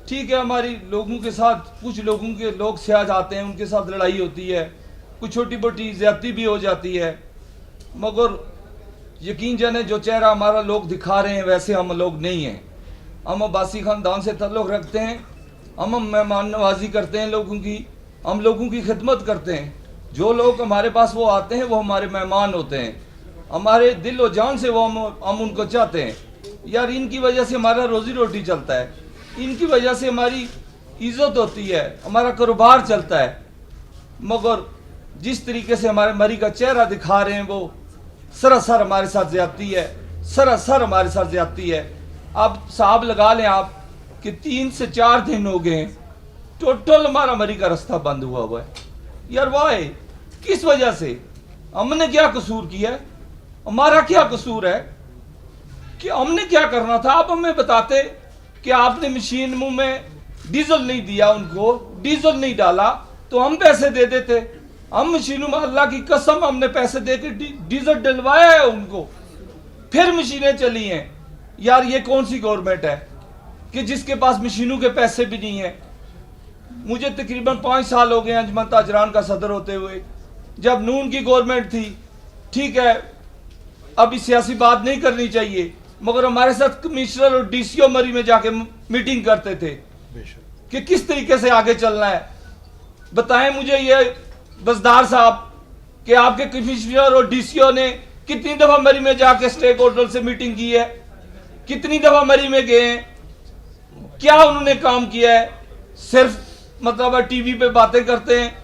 ठीक है, हमारी लोगों के साथ कुछ लोगों के लोग सियाज आते हैं, उनके साथ लड़ाई होती है, कुछ छोटी मोटी ज्यादती भी हो जाती है, मगर यकीन जाने जो चेहरा हमारा लोग दिखा रहे हैं वैसे हम लोग नहीं हैं। हम अब्बासी ख़ानदान से ताल्लुक़ रखते हैं, हम मेहमान नवाजी करते हैं लोगों की, हम लोगों की खिदमत करते हैं। जो लोग हमारे पास वो आते हैं वो हमारे मेहमान होते हैं, हमारे दिल और जान से वो हम उनको चाहते हैं। यार इनकी वजह से हमारा रोज़ी रोटी चलता है, इनकी वजह से हमारी इज़्ज़त होती है, हमारा कारोबार चलता है। मगर जिस तरीके से हमारे मरी का चेहरा दिखा रहे हैं वो सरासर हमारे साथ ज़्यादती है, सरासर हमारे साथ ज़्यादती है। अब साहब लगा लें आप कि 3 से 4 दिन हो गए टोटल हमारा मरी का रास्ता बंद हुआ है। यार वाह, किस वजह से? हमने क्या कसूर किया है? हमारा क्या कसूर है कि हमने क्या करना था? आप हमें बताते कि आपने मशीन मुंह में डीजल नहीं दिया, उनको डीजल नहीं डाला तो हम पैसे दे देते। हम मशीनों में अल्लाह की कसम हमने पैसे दे के डीजल डलवाया है उनको, फिर मशीनें चली हैं। यार ये कौन सी गवर्नमेंट है कि जिसके पास मशीनों के पैसे भी नहीं है? मुझे तकरीबन 5 साल हो गए अंजुमन ताजरान का सदर होते हुए। जब नून की गवर्नमेंट थी, ठीक है, अभी सियासी बात नहीं करनी चाहिए, मगर हमारे साथ कमिश्नर और डीसीओ मरी में जाके मीटिंग करते थे कि किस तरीके से आगे चलना है। बताएं मुझे ये बसदार साहब कि आपके कमिश्नर और डीसीओ ने कितनी दफा मरी में जाके स्टेक होल्डर से मीटिंग की है, कितनी दफा मरी में गए हैं, क्या उन्होंने काम किया है? सिर्फ मतलब टीवी पे बातें करते हैं,